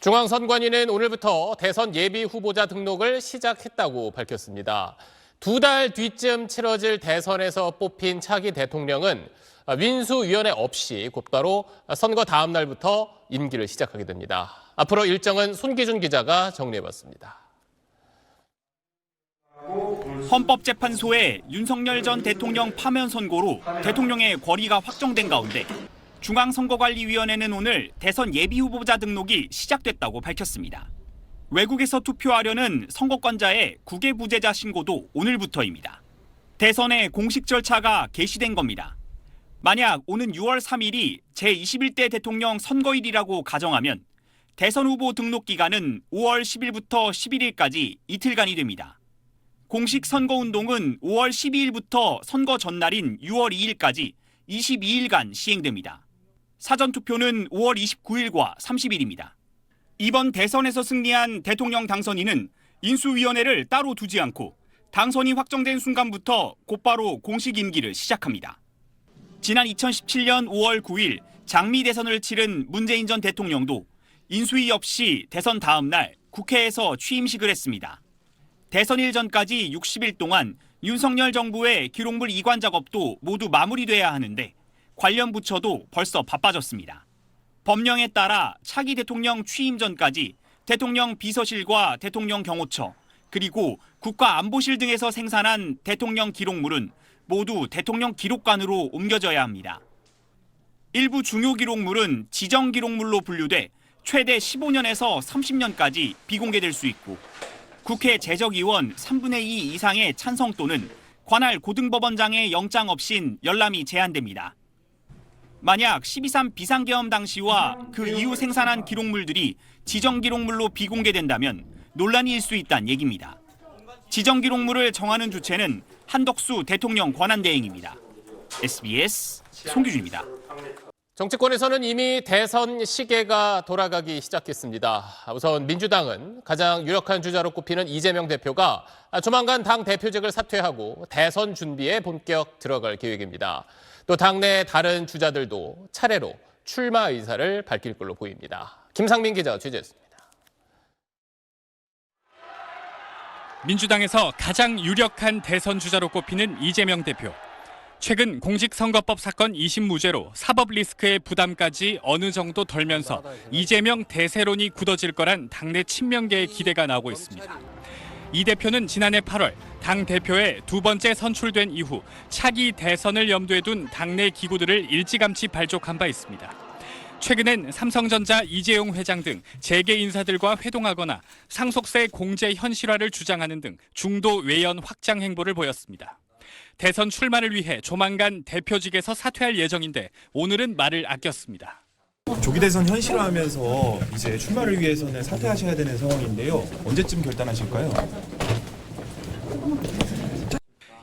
중앙선관위는 오늘부터 대선 예비 후보자 등록을 시작했다고 밝혔습니다. 2달 뒤쯤 치러질 대선에서 뽑힌 차기 대통령은 민수위원회 없이 곧바로 선거 다음 날부터 임기를 시작하게 됩니다. 앞으로 일정은 손기준 기자가 정리해봤습니다. 헌법재판소의 윤석열 전 대통령 파면 선고로 대통령의 권위가 확정된 가운데 중앙선거관리위원회는 오늘 대선 예비후보자 등록이 시작됐다고 밝혔습니다. 외국에서 투표하려는 선거권자의 국외부재자 신고도 오늘부터입니다. 대선의 공식 절차가 개시된 겁니다. 만약 오는 6월 3일이 제21대 대통령 선거일이라고 가정하면 대선 후보 등록 기간은 5월 10일부터 11일까지 이틀간이 됩니다. 공식 선거운동은 5월 12일부터 선거 전날인 6월 2일까지 22일간 시행됩니다. 사전투표는 5월 29일과 30일입니다. 이번 대선에서 승리한 대통령 당선인은 인수위원회를 따로 두지 않고 당선이 확정된 순간부터 곧바로 공식 임기를 시작합니다. 지난 2017년 5월 9일 장미 대선을 치른 문재인 전 대통령도 인수위 없이 대선 다음 날 국회에서 취임식을 했습니다. 대선일 전까지 60일 동안 윤석열 정부의 기록물 이관 작업도 모두 마무리돼야 하는데 관련 부처도 벌써 바빠졌습니다. 법령에 따라 차기 대통령 취임 전까지 대통령 비서실과 대통령 경호처, 그리고 국가안보실 등에서 생산한 대통령 기록물은 모두 대통령 기록관으로 옮겨져야 합니다. 일부 중요 기록물은 지정 기록물로 분류돼 최대 15년에서 30년까지 비공개될 수 있고 국회 재적의원 3분의 2 이상의 찬성 또는 관할 고등법원장의 영장 없인 열람이 제한됩니다. 만약 12.3 비상계엄 당시와 그 이후 생산한 기록물들이 지정 기록물로 비공개된다면 논란이 일 수 있다는 얘기입니다. 지정 기록물을 정하는 주체는 한덕수 대통령 권한대행입니다. SBS 송규준입니다. 정치권에서는 이미 대선 시계가 돌아가기 시작했습니다. 우선 민주당은 가장 유력한 주자로 꼽히는 이재명 대표가 조만간 당 대표직을 사퇴하고 대선 준비에 본격 들어갈 계획입니다. 또 당내 다른 주자들도 차례로 출마 의사를 밝힐 걸로 보입니다. 김상민 기자가 취재했습니다. 민주당에서 가장 유력한 대선 주자로 꼽히는 이재명 대표. 최근 공직선거법 사건 2심 무죄로 사법 리스크의 부담까지 어느 정도 덜면서 이재명 대세론이 굳어질 거란 당내 친명계의 기대가 나오고 있습니다. 이 대표는 지난해 8월 당 대표에 두 번째 선출된 이후 차기 대선을 염두에 둔 당내 기구들을 일찌감치 발족한 바 있습니다. 최근엔 삼성전자 이재용 회장 등 재계 인사들과 회동하거나 상속세 공제 현실화를 주장하는 등 중도 외연 확장 행보를 보였습니다. 대선 출마를 위해 조만간 대표직에서 사퇴할 예정인데 오늘은 말을 아꼈습니다. 조기 대선 현실화하면서 이제 출마를 위해서는 사퇴하셔야 되는 상황인데요. 언제쯤 결단하실까요?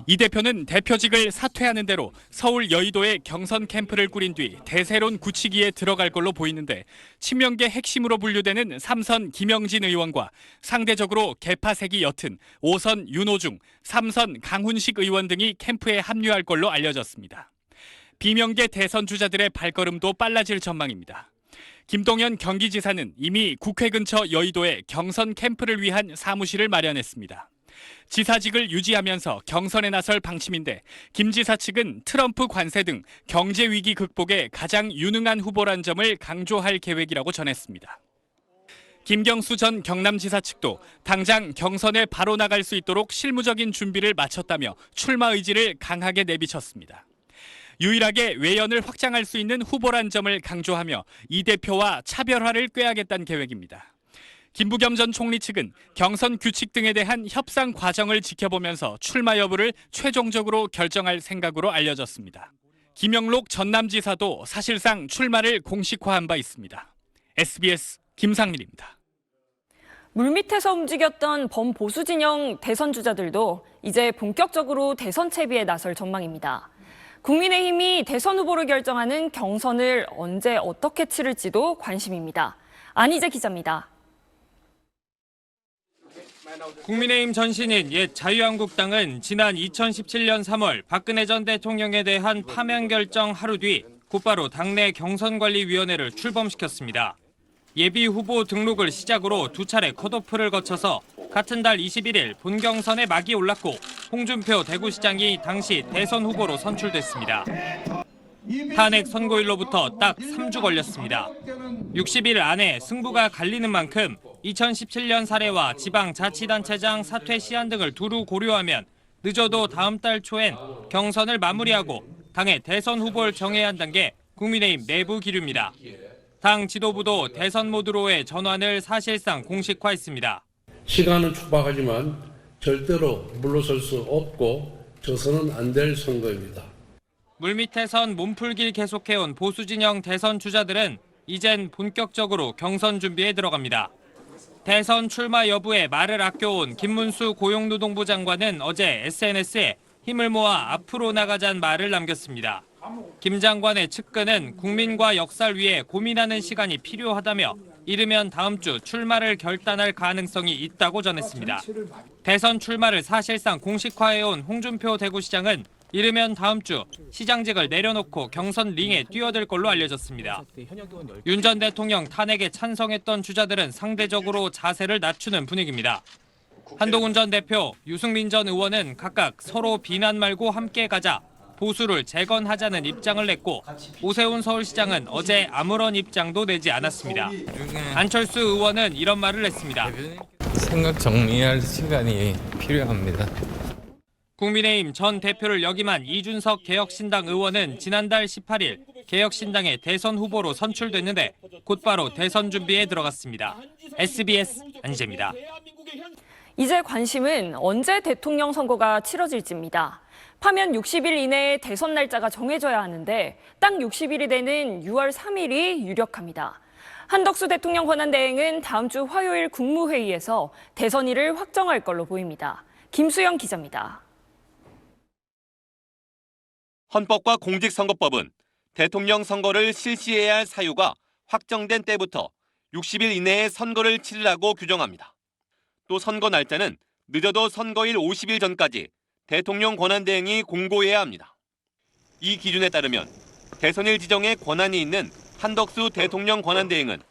이 대표는 대표직을 사퇴하는 대로 서울 여의도에 경선 캠프를 꾸린 뒤 대세론 굳히기에 들어갈 걸로 보이는데 친명계 핵심으로 분류되는 3선 김영진 의원과 상대적으로 개파색이 옅은 5선 윤호중, 3선 강훈식 의원 등이 캠프에 합류할 걸로 알려졌습니다. 비명계 대선 주자들의 발걸음도 빨라질 전망입니다. 김동연 경기지사는 이미 국회 근처 여의도에 경선 캠프를 위한 사무실을 마련했습니다. 지사직을 유지하면서 경선에 나설 방침인데 김 지사 측은 트럼프 관세 등 경제 위기 극복에 가장 유능한 후보란 점을 강조할 계획이라고 전했습니다. 김경수 전 경남지사 측도 당장 경선에 바로 나갈 수 있도록 실무적인 준비를 마쳤다며 출마 의지를 강하게 내비쳤습니다. 유일하게 외연을 확장할 수 있는 후보란 점을 강조하며 이 대표와 차별화를 꾀하겠다는 계획입니다. 김부겸 전 총리 측은 경선 규칙 등에 대한 협상 과정을 지켜보면서 출마 여부를 최종적으로 결정할 생각으로 알려졌습니다. 김영록 전남지사도 사실상 출마를 공식화한 바 있습니다. SBS 김상민입니다. 물밑에서 움직였던 범보수 진영 대선 주자들도 이제 본격적으로 대선 채비에 나설 전망입니다. 국민의힘이 대선 후보를 결정하는 경선을 언제 어떻게 치를지도 관심입니다. 안희재 기자입니다. 국민의힘 전 신인 옛 자유한국당은 지난 2017년 3월 박근혜 전 대통령에 대한 파면 결정 하루 뒤 곧바로 당내 경선관리위원회를 출범시켰습니다. 예비 후보 등록을 시작으로 두 차례 컷오프를 거쳐서 같은 달 21일 본경선에 막이 올랐고 홍준표 대구시장이 당시 대선 후보로 선출됐습니다. 탄핵 선고일로부터 딱 3주 걸렸습니다. 60일 안에 승부가 갈리는 만큼 2017년 사례와 지방자치단체장 사퇴 시한 등을 두루 고려하면 늦어도 다음 달 초엔 경선을 마무리하고 당의 대선 후보를 정해야 한다는 게 국민의힘 내부 기류입니다. 당 지도부도 대선 모드로의 전환을 사실상 공식화했습니다. 시간은 촉박하지만 절대로 물러설 수 없고 져서는 안 될 선거입니다. 물밑에선 몸풀기를 계속해온 보수진영 대선 주자들은 이젠 본격적으로 경선 준비에 들어갑니다. 대선 출마 여부에 말을 아껴온 김문수 고용노동부 장관은 어제 SNS에 힘을 모아 앞으로 나가자는 말을 남겼습니다. 김 장관의 측근은 국민과 역사를 위해 고민하는 시간이 필요하다며 이르면 다음 주 출마를 결단할 가능성이 있다고 전했습니다. 대선 출마를 사실상 공식화해온 홍준표 대구시장은 이르면 다음 주 시장직을 내려놓고 경선 링에 뛰어들 걸로 알려졌습니다. 윤 전 대통령 탄핵에 찬성했던 주자들은 상대적으로 자세를 낮추는 분위기입니다. 한동훈 전 대표, 유승민 전 의원은 각각 서로 비난 말고 함께 가자, 보수를 재건하자는 입장을 냈고 오세훈 서울시장은 어제 아무런 입장도 내지 않았습니다. 안철수 의원은 이런 말을 했습니다. 생각 정리할 시간이 필요합니다. 국민의힘 전 대표를 역임한 이준석 개혁신당 의원은 지난달 18일 개혁신당의 대선 후보로 선출됐는데 곧바로 대선 준비에 들어갔습니다. SBS 안재입니다. 이제 관심은 언제 대통령 선거가 치러질지입니다. 파면 60일 이내에 대선 날짜가 정해져야 하는데 딱 60일이 되는 6월 3일이 유력합니다. 한덕수 대통령 권한대행은 다음 주 화요일 국무회의에서 대선일을 확정할 걸로 보입니다. 김수영 기자입니다. 헌법과 공직선거법은 대통령 선거를 실시해야 할 사유가 확정된 때부터 60일 이내에 선거를 치르라고 규정합니다. 또 선거 날짜는 늦어도 선거일 50일 전까지 대통령 권한대행이 공고해야 합니다. 이 기준에 따르면 대선일 지정에 권한이 있는 한덕수 대통령 권한대행은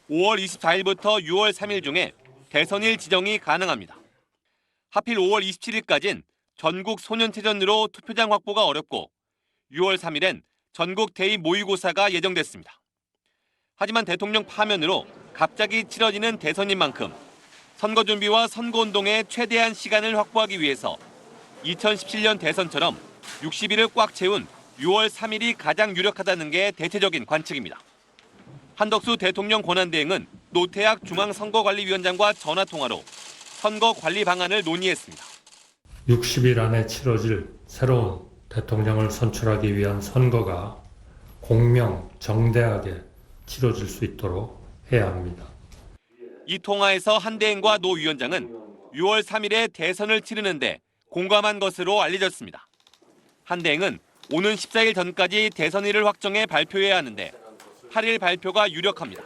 5월 24일부터 6월 3일 중에 대선일 지정이 가능합니다. 하필 5월 27일까지는 전국 소년체전으로 투표장 확보가 어렵고 6월 3일엔 전국 대의 모의고사가 예정됐습니다. 하지만 대통령 파면으로 갑자기 치러지는 대선인 만큼 선거 준비와 선거운동에 최대한 시간을 확보하기 위해서 2017년 대선처럼 60일을 꽉 채운 6월 3일이 가장 유력하다는 게 대체적인 관측입니다. 한덕수 대통령 권한대행은 노태학 중앙선거관리위원장과 전화통화로 선거 관리 방안을 논의했습니다. 60일 안에 치러질 새로운 대통령을 선출하기 위한 선거가 공명, 정대하게 치러질 수 있도록 해야 합니다. 이 통화에서 한 대행과 노 위원장은 6월 3일에 대선을 치르는데 공감한 것으로 알려졌습니다. 한 대행은 오는 14일 전까지 대선일을 확정해 발표해야 하는데 8일 발표가 유력합니다.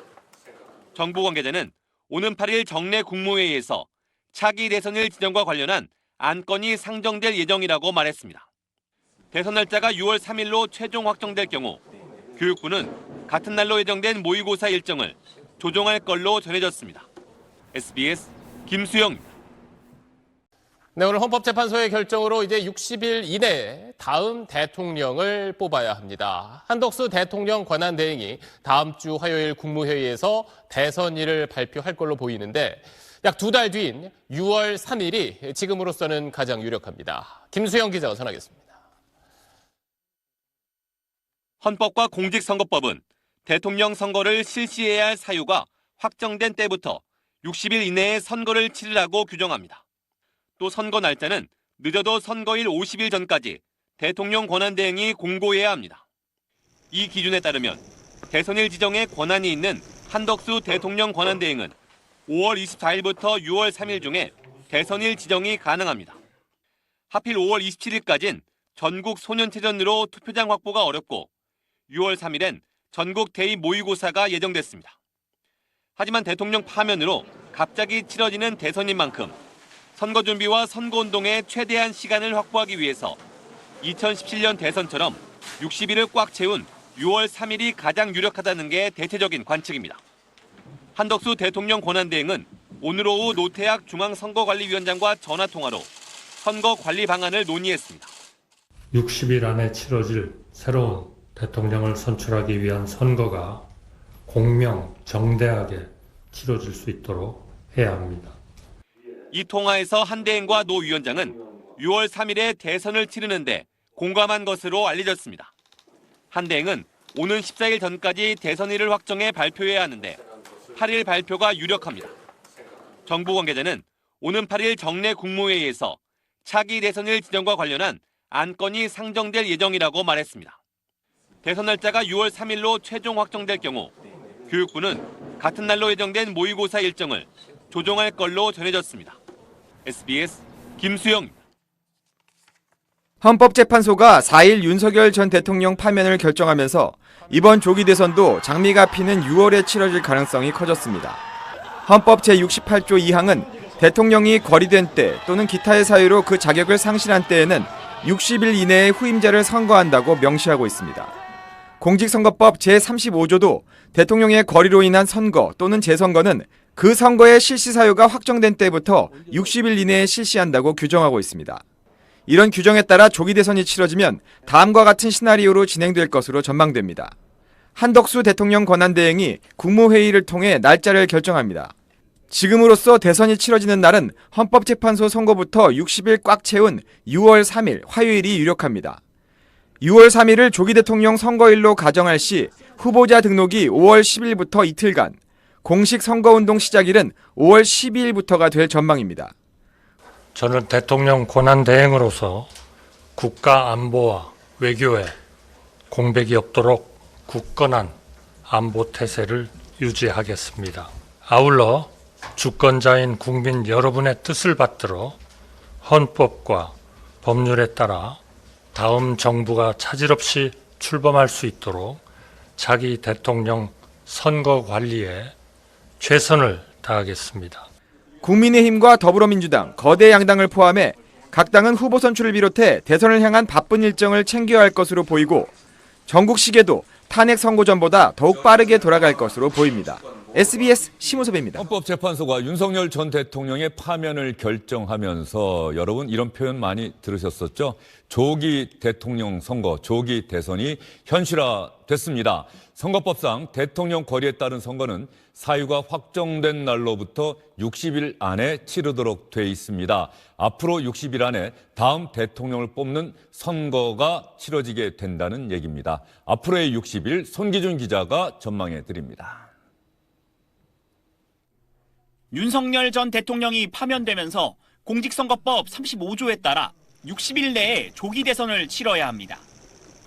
정부 관계자는 오는 8일 정례 국무회의에서 차기 대선일 지정과 관련한 안건이 상정될 예정이라고 말했습니다. 대선 날짜가 6월 3일로 최종 확정될 경우 교육부는 같은 날로 예정된 모의고사 일정을 조정할 걸로 전해졌습니다. SBS 김수영입니다. 네, 오늘 헌법재판소의 결정으로 이제 60일 이내에 다음 대통령을 뽑아야 합니다. 한덕수 대통령 권한대행이 다음 주 화요일 국무회의에서 대선일을 발표할 걸로 보이는데 약 두 달 뒤인 6월 3일이 지금으로서는 가장 유력합니다. 김수영 기자가 전하겠습니다. 헌법과 공직선거법은 대통령 선거를 실시해야 할 사유가 확정된 때부터 60일 이내에 선거를 치르라고 규정합니다. 또 선거 날짜는 늦어도 선거일 50일 전까지 대통령 권한대행이 공고해야 합니다. 이 기준에 따르면 대선일 지정에 권한이 있는 한덕수 대통령 권한대행은 5월 24일부터 6월 3일 중에 대선일 지정이 가능합니다. 하필 5월 27일까지는 전국 소년체전으로 투표장 확보가 어렵고 6월 3일엔 전국 대의 모의고사가 예정됐습니다. 하지만 대통령 파면으로 갑자기 치러지는 대선인 만큼 선거 준비와 선거운동에 최대한 시간을 확보하기 위해서 2017년 대선처럼 60일을 꽉 채운 6월 3일이 가장 유력하다는 게 대체적인 관측입니다. 한덕수 대통령 권한대행은 오늘 오후 노태학 중앙선거관리위원장과 전화통화로 선거 관리 방안을 논의했습니다. 60일 안에 치러질 새로운 대통령을 선출하기 위한 선거가 공명, 정대하게 치러질 수 있도록 해야 합니다. 이 통화에서 한대행과 노 위원장은 6월 3일에 대선을 치르는데 공감한 것으로 알려졌습니다. 한대행은 오는 14일 전까지 대선일을 확정해 발표해야 하는데 8일 발표가 유력합니다. 정부 관계자는 오는 8일 정례 국무회의에서 차기 대선일 지정과 관련한 안건이 상정될 예정이라고 말했습니다. 대선 날짜가 6월 3일로 최종 확정될 경우 교육부는 같은 날로 예정된 모의고사 일정을 조정할 걸로 전해졌습니다. SBS 김수영입니다. 헌법재판소가 4일 윤석열 전 대통령 파면을 결정하면서 이번 조기 대선도 장미가 피는 6월에 치러질 가능성이 커졌습니다. 헌법 제68조 2항은 대통령이 거리된 때 또는 기타의 사유로 그 자격을 상실한 때에는 60일 이내에 후임자를 선거한다고 명시하고 있습니다. 공직선거법 제35조도 대통령의 거리로 인한 선거 또는 재선거는 그 선거의 실시 사유가 확정된 때부터 60일 이내에 실시한다고 규정하고 있습니다. 이런 규정에 따라 조기 대선이 치러지면 다음과 같은 시나리오로 진행될 것으로 전망됩니다. 한덕수 대통령 권한대행이 국무회의를 통해 날짜를 결정합니다. 지금으로서 대선이 치러지는 날은 헌법재판소 선고부터 60일 꽉 채운 6월 3일 화요일이 유력합니다. 6월 3일을 조기 대통령 선거일로 가정할 시 후보자 등록이 5월 10일부터 이틀간, 공식 선거운동 시작일은 5월 12일부터가 될 전망입니다. 저는 대통령 권한대행으로서 국가 안보와 외교에 공백이 없도록 굳건한 안보 태세를 유지하겠습니다. 아울러 주권자인 국민 여러분의 뜻을 받들어 헌법과 법률에 따라 다음 정부가 차질 없이 출범할 수 있도록 차기 대통령 선거 관리에 최선을 다하겠습니다. 국민의힘과 더불어민주당, 거대 양당을 포함해 각 당은 후보 선출을 비롯해 대선을 향한 바쁜 일정을 챙겨야 할 것으로 보이고 전국 시계도 탄핵 선고 전보다 더욱 빠르게 돌아갈 것으로 보입니다. SBS 심우섭입니다. 헌법재판소가 윤석열 전 대통령의 파면을 결정하면서 여러분 이런 표현 많이 들으셨었죠? 조기 대통령 선거, 조기 대선이 현실화됐습니다. 선거법상 대통령 거리에 따른 선거는 사유가 확정된 날로부터 60일 안에 치르도록 돼 있습니다. 앞으로 60일 안에 다음 대통령을 뽑는 선거가 치러지게 된다는 얘기입니다. 앞으로의 60일 손기준 기자가 전망해 드립니다. 윤석열 전 대통령이 파면되면서 공직선거법 35조에 따라 60일 내에 조기 대선을 치러야 합니다.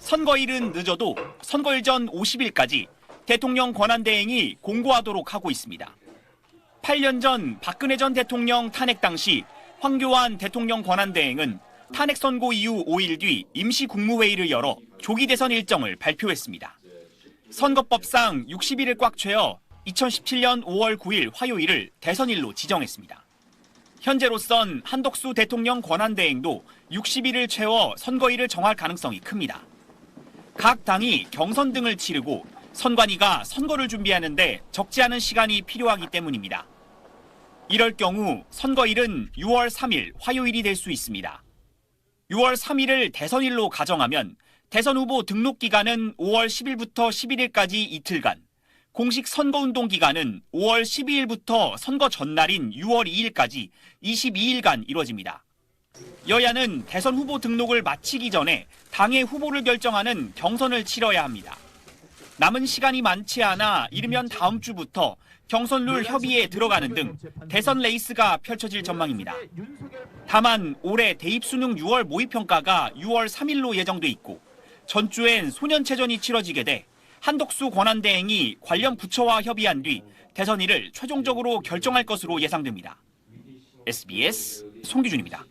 선거일은 늦어도 선거일 전 50일까지 대통령 권한대행이 공고하도록 하고 있습니다. 8년 전 박근혜 전 대통령 탄핵 당시 황교안 대통령 권한대행은 탄핵 선고 이후 5일 뒤 임시 국무회의를 열어 조기 대선 일정을 발표했습니다. 선거법상 60일을 꽉 채워 2017년 5월 9일 화요일을 대선일로 지정했습니다. 현재로선 한덕수 대통령 권한대행도 60일을 채워 선거일을 정할 가능성이 큽니다. 각 당이 경선 등을 치르고 선관위가 선거를 준비하는데 적지 않은 시간이 필요하기 때문입니다. 이럴 경우 선거일은 6월 3일 화요일이 될 수 있습니다. 6월 3일을 대선일로 가정하면 대선 후보 등록 기간은 5월 10일부터 11일까지 이틀간, 공식 선거운동 기간은 5월 12일부터 선거 전날인 6월 2일까지 22일간 이뤄집니다. 여야는 대선 후보 등록을 마치기 전에 당의 후보를 결정하는 경선을 치러야 합니다. 남은 시간이 많지 않아 이르면 다음 주부터 경선룰 협의에 들어가는 등 대선 레이스가 펼쳐질 전망입니다. 다만 올해 대입수능 6월 모의평가가 6월 3일로 예정돼 있고 전주엔 소년체전이 치러지게 돼 한덕수 권한대행이 관련 부처와 협의한 뒤 대선일을 최종적으로 결정할 것으로 예상됩니다. SBS 송기준입니다.